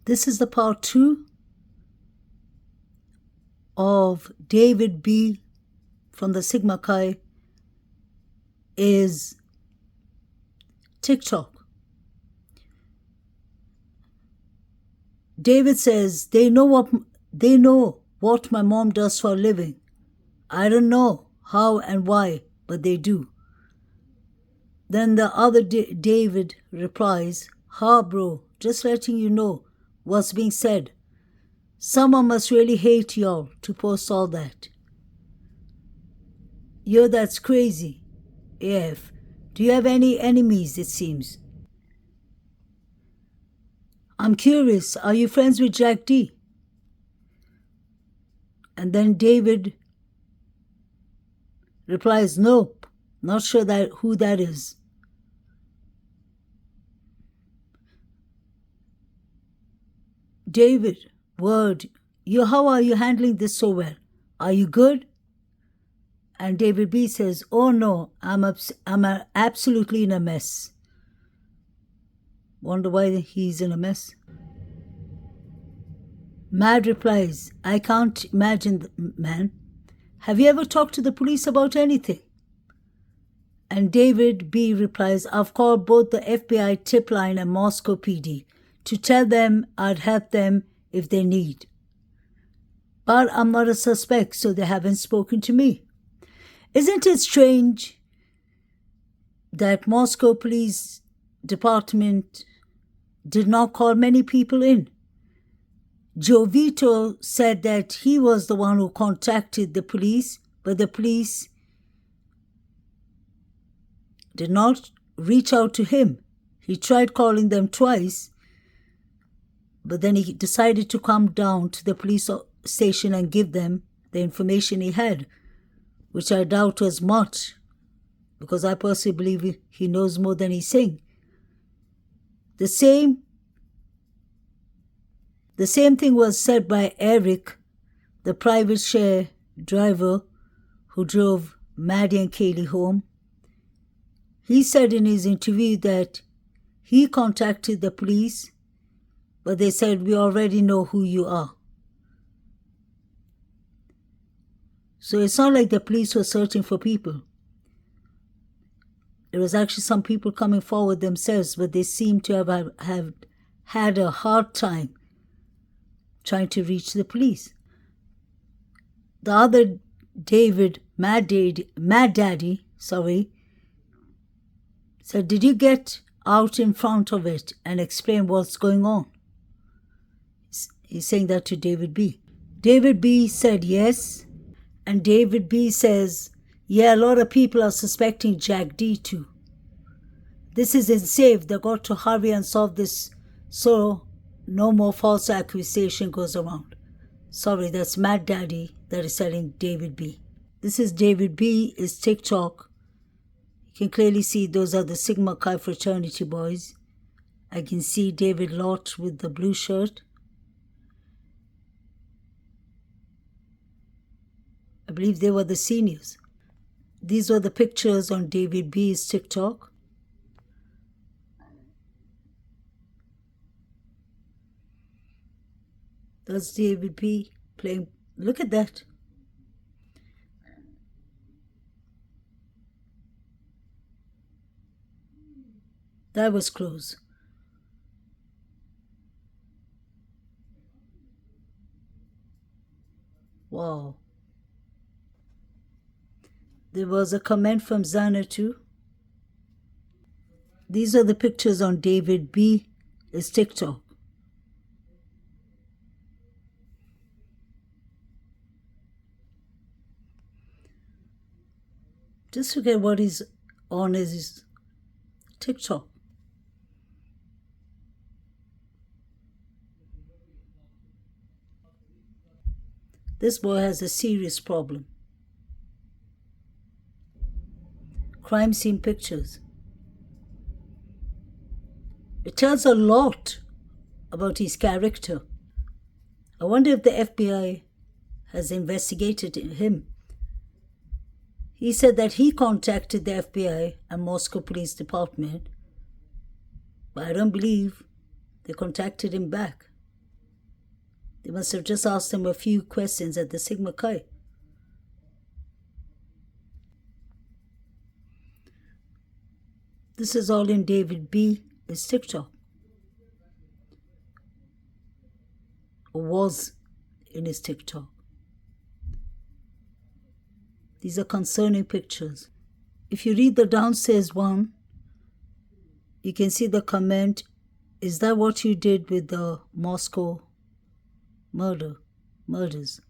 This is the part 2 of David B. from the Sigma Chi is TikTok. David says, they know what my mom does for a living. I don't know how and why, but they do. Then the other David replies, ha bro, just letting you know what's being said. Someone must really hate y'all to post all that. Yo, that's crazy. AF, do you have any enemies, it seems? I'm curious, are you friends with Jack D? And then David replies, nope, not sure who that is. David, word, how are you handling this so well? Are you good? And David B says, oh no, I'm absolutely in a mess. Wonder why he's in a mess. Mad replies, I can't imagine, man. Have you ever talked to the police about anything? And David B replies, I've called both the FBI tip line and Moscow PD to tell them I'd help them if they need. But I'm not a suspect, so they haven't spoken to me. Isn't it strange that Moscow Police Department did not call many people in? Joe Vito said that he was the one who contacted the police, but the police did not reach out to him. He tried calling them twice, but then he decided to come down to the police station and give them the information he had, which I doubt was much, because I personally believe he knows more than he's saying. The same thing was said by Eric, the private share driver who drove Maddie and Kaylee home. He said in his interview that he contacted the police, but they said, we already know who you are. So it's not like the police were searching for people. It was actually some people coming forward themselves, but they seem to have had a hard time trying to reach the police. The other David, Mad Daddy, said, did you get out in front of it and explain what's going on? He's saying that to David B. David B said yes, and David B says, yeah, a lot of people are suspecting Jack D too. This is insane. They got to hurry and solve this so no more false accusation goes around. Sorry, that's Mad Daddy that is telling David B. This is David B. is TikTok. You can clearly see those are the Sigma Chi fraternity boys. I can see David Lott with the blue shirt. I believe they were the seniors. These were the pictures on David B's TikTok. That's David B playing. Look at that. That was close. Wow. There was a comment from Zana too. These are the pictures on David B. is TikTok. Just forget what is on his TikTok. This boy has a serious problem. Crime scene pictures. It tells a lot about his character. I wonder if the FBI has investigated him. He said that he contacted the FBI and Moscow Police Department, but I don't believe they contacted him back. They must have just asked him a few questions at the Sigma Chi. This is all in David B's TikTok. Or was in his TikTok. These are concerning pictures. If you read the downstairs one, you can see the comment, "Is that what you did with the Moscow murders?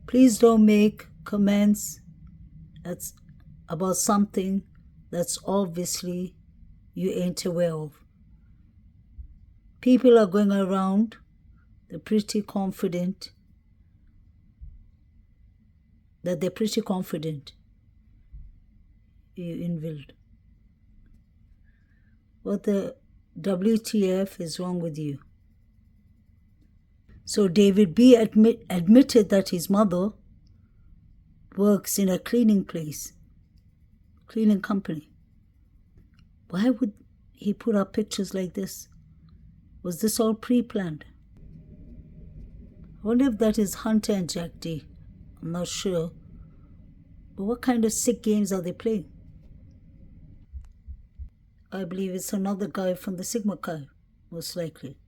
Please don't make comments about something that's obviously you ain't aware of." People are going around, they're pretty confident you involved. What the WTF is wrong with you? So David B admitted that his mother works in a cleaning company. Why would he put up pictures like this? Was this all pre-planned? I wonder if that is Hunter and Jack D. I'm not sure. But what kind of sick games are they playing? I believe it's another guy from the Sigma Chi, most likely.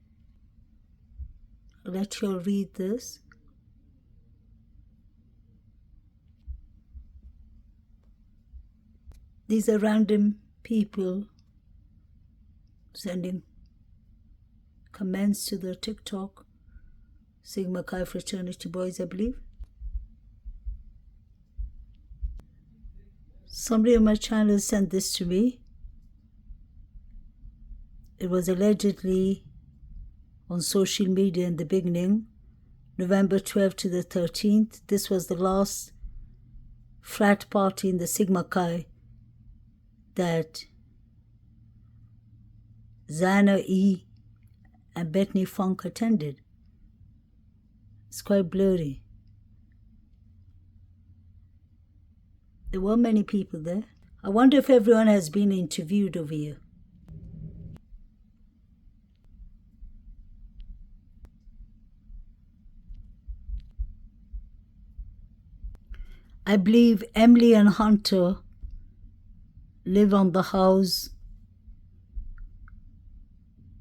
I'll let you all read this. These are random people sending comments to the TikTok. Sigma Chi fraternity boys, I believe. Somebody on my channel sent this to me. It was allegedly on social media in the beginning, November 12th to the 13th. This was the last frat party in the Sigma Chi that Xana E and Bethany Funk attended. It's quite blurry. There were many people there. I wonder if everyone has been interviewed over here. I believe Emily and Hunter live on the house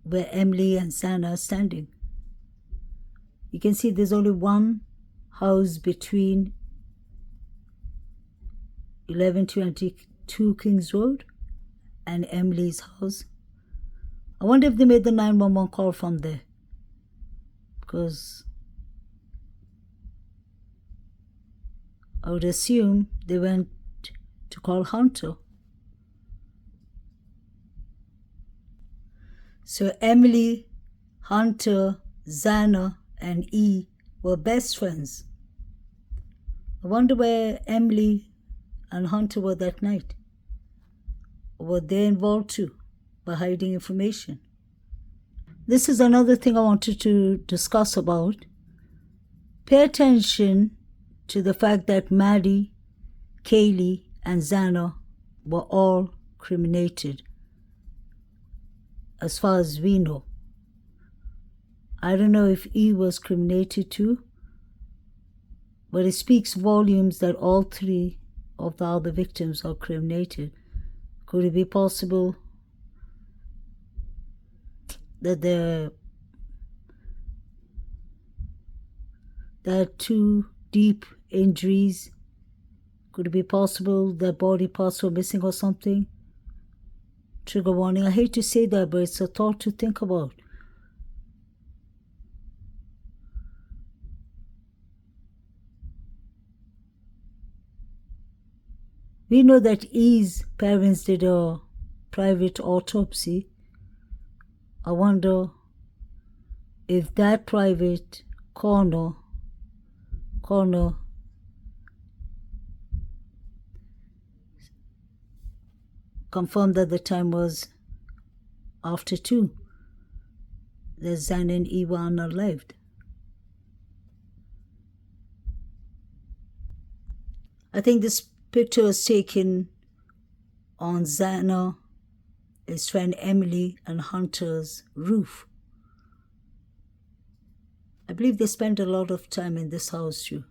where Emily and Xana are standing. You can see there's only one house between 1122 Kings Road and Emily's house. I wonder if they made the 911 call from there, because I would assume they went to call Hunter. So Emily, Hunter, Xana, and E were best friends. I wonder where Emily and Hunter were that night. Were they involved too by hiding information? This is another thing I wanted to discuss about. Pay attention to the fact that Maddie, Kaylee, and Xana were all criminated, as far as we know. I don't know if E was criminated too, but it speaks volumes that all three of the other victims are criminated. Could it be possible that there are two deep injuries? Could it be possible that body parts were missing or something? Trigger warning. I hate to say that, but it's a thought to think about. We know that E's parents did a private autopsy. I wonder if that private coroner confirmed that the time was after 2, that Xana and E were unalived. I think this picture was taken on Xana his friend Emily and Hunter's roof. I believe they spent a lot of time in this house too.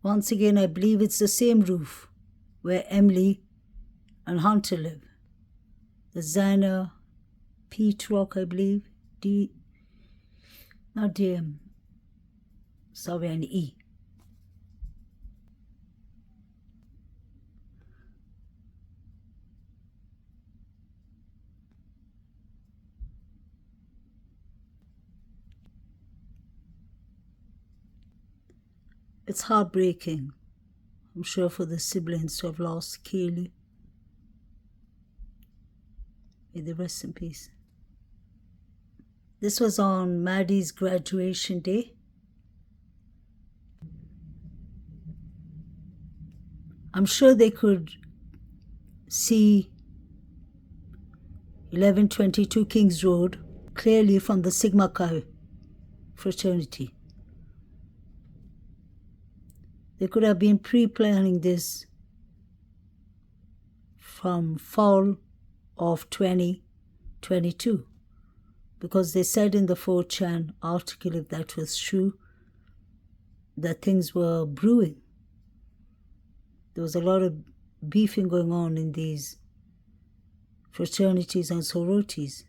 Once again, I believe it's the same roof where Emily and Hunter live. The Zana Peat Rock, I believe. Not DM. Sorry, an E. It's heartbreaking, I'm sure, for the siblings who have lost Kaylee. May they rest in peace. This was on Maddie's graduation day. I'm sure they could see 1122 Kings Road clearly from the Sigma Chi fraternity. They could have been pre-planning this from fall of 2022, because they said in the 4chan article, if that was true, that things were brewing. There was a lot of beefing going on in these fraternities and sororities.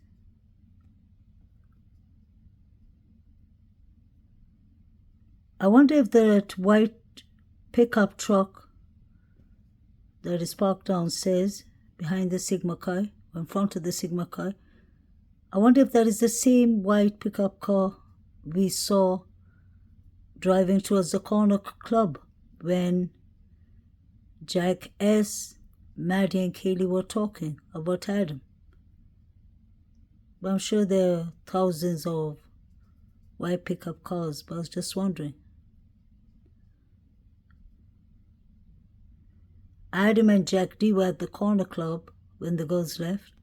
I wonder if that white pickup truck that is parked downstairs behind the Sigma Chi, or in front of the Sigma Chi, I wonder if that is the same white pickup car we saw driving towards the corner club when Jack S., Maddie and Kaylee were talking about Adam. But I'm sure there are thousands of white pickup cars, but I was just wondering. Adam and Jack D were at the corner club when the girls left.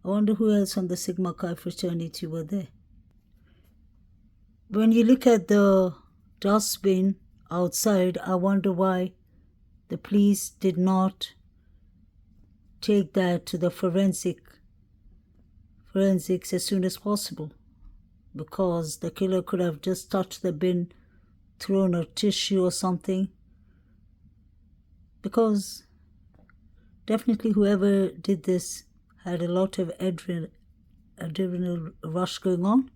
I wonder who else from the Sigma Chi fraternity were there. When you look at the dustbin outside, I wonder why the police did not take that to the forensics as soon as possible, because the killer could have just touched the bin, thrown a tissue or something, because definitely whoever did this had a lot of adrenaline rush going on.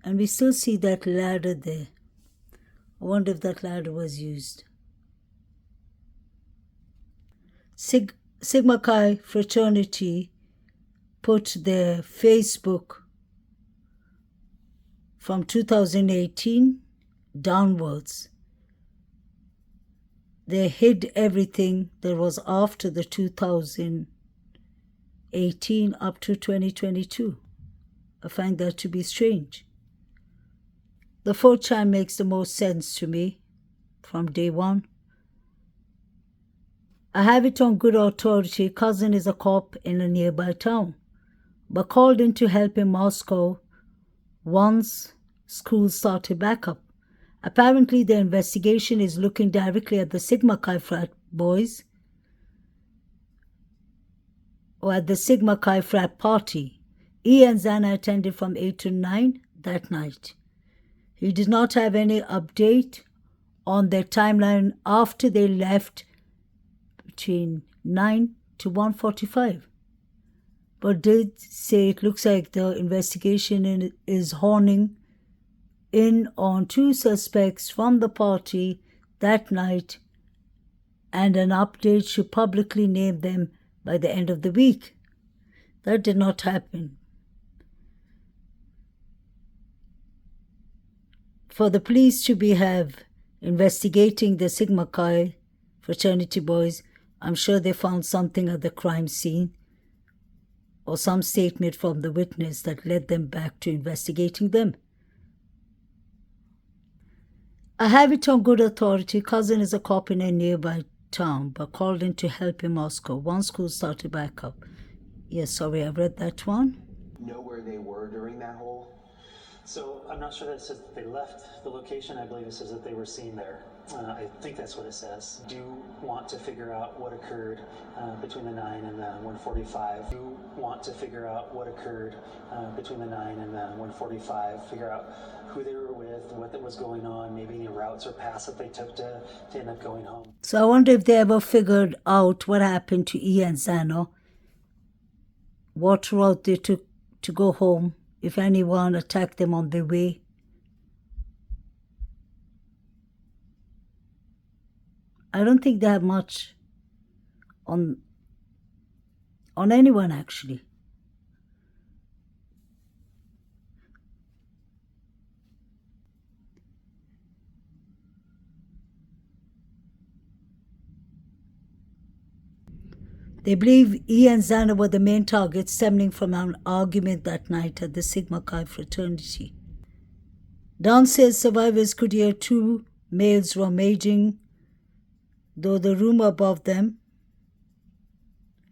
And we still see that ladder there. I wonder if that ladder was used. Sigma Chi fraternity put their Facebook from 2018 downwards. They hid everything that was after the 2018 up to 2022. I find that to be strange. The 4chan makes the most sense to me from day one. I have it on good authority. Cousin is a cop in a nearby town, but called in to help in Moscow once school started back up. Apparently, the investigation is looking directly at the Sigma Chi frat boys, or at the Sigma Chi frat party. E and Zana attended from 8 to 9 that night. He did not have any update on their timeline after they left between 9 to 1:45, but did say it looks like the investigation is honing in on 2 suspects from the party that night, and an update should publicly name them by the end of the week. That did not happen. For the police to have investigating the Sigma Chi fraternity boys, I'm sure they found something at the crime scene or some statement from the witness that led them back to investigating them. I have it on good authority. Cousin is a cop in a nearby town, but called in to help in Moscow once school started back up. Yes, sorry, I read that one. Know where they were during that whole So I'm not sure that it says that they left the location. I believe it says that they were seen there. I think that's what it says. Do want to figure out what occurred between the 9 and the 1:45. Do want to figure out what occurred between the 9 and the 1:45. Figure out who they were with, what was going on, maybe any routes or paths that they took to end up going home. So I wonder if they ever figured out what happened to Ian Zano, what route they took to go home, if anyone attacked them on their way. I don't think they have much on anyone, actually. They believe he and Xander were the main targets stemming from an argument that night at the Sigma Chi fraternity. Downstairs, survivors could hear two males rummaging, though the room above them,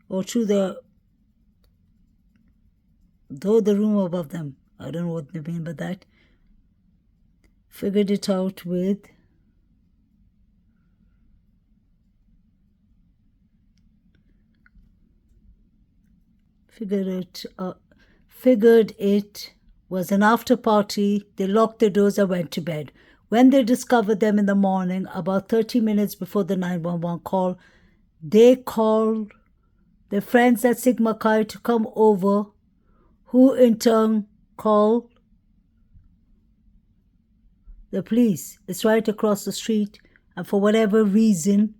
I don't know what they mean by that, figured it out with figured it was an after party. They locked their doors and went to bed. When they discovered them in the morning, about 30 minutes before the 911 call, they called their friends at Sigma Chi to come over, who in turn called the police. It's right across the street, and for whatever reason,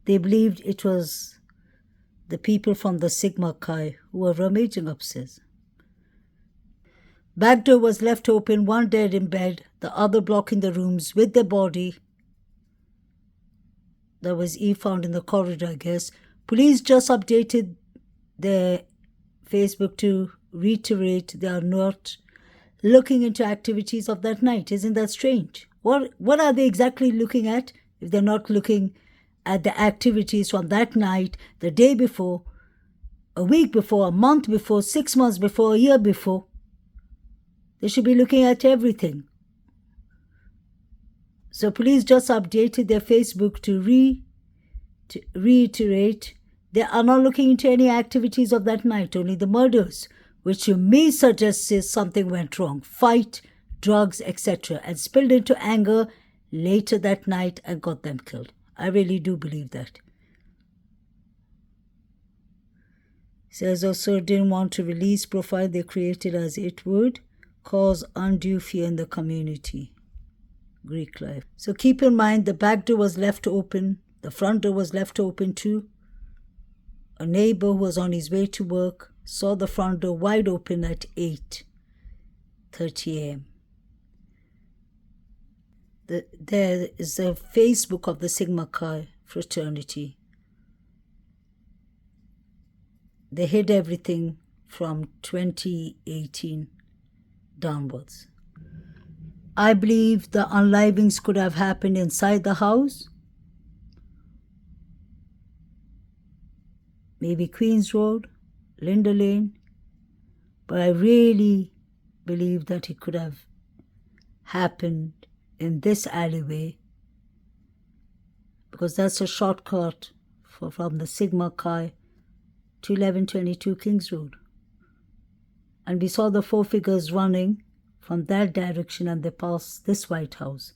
they believed it was the people from the Sigma Chi who were rummaging upstairs. Back door was left open, one dead in bed, the other blocking the rooms with their body. That was found in the corridor, I guess. Police just updated their Facebook to reiterate they are not looking into activities of that night. Isn't that strange? What are they exactly looking at if they're not looking at the activities from that night, the day before, a week before, a month before, 6 months before, a year before? They should be looking at everything. So police just updated their Facebook to reiterate they are not looking into any activities of that night, only the murders, which to me suggests something went wrong. Fight, drugs, etc., and spilled into anger later that night and got them killed. I really do believe that. Says also didn't want to release profile they created as it would cause undue fear in the community. Greek life. So keep in mind the back door was left open. The front door was left open too. A neighbor who was on his way to work saw the front door wide open at 8:30 a.m. There is a Facebook of the Sigma Chi fraternity. They hid everything from 2018 downwards. I believe the unlivings could have happened inside the house. Maybe Queens Road, Linda Lane. But I really believe that it could have happened in this alleyway, because that's a shortcut from the Sigma Chi to 1122 Kings Road. And we saw the four figures running from that direction and they passed this White House.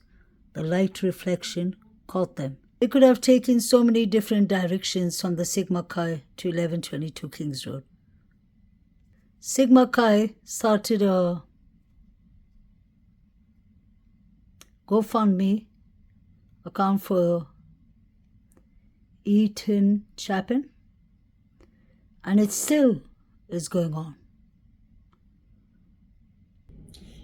The light reflection caught them. They could have taken so many different directions from the Sigma Chi to 1122 Kings Road. Sigma Chi started a GoFundMe account for Ethan Chapin, and it still is going on.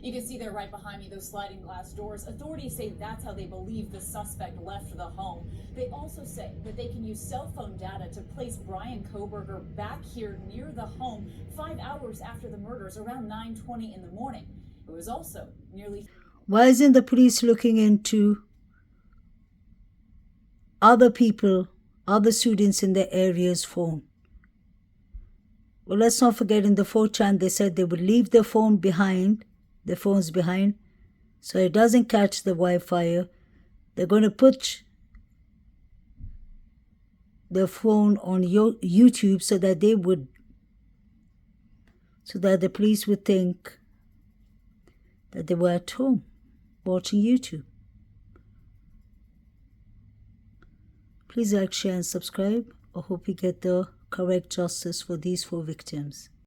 You can see there right behind me those sliding glass doors. Authorities say that's how they believe the suspect left the home. They also say that they can use cell phone data to place Bryan Kohberger back here near the home 5 hours after the murders, around 9:20 in the morning. It was also nearly... Why isn't the police looking into other people, other students in the area's phone? Well, let's not forget in the 4chan they said they would leave their phone behind their phones behind so it doesn't catch the Wi-Fi. They're going to put the phone on YouTube so that the police would think that they were at home watching YouTube. Please like, share and subscribe. I hope you get the correct justice for these 4 victims.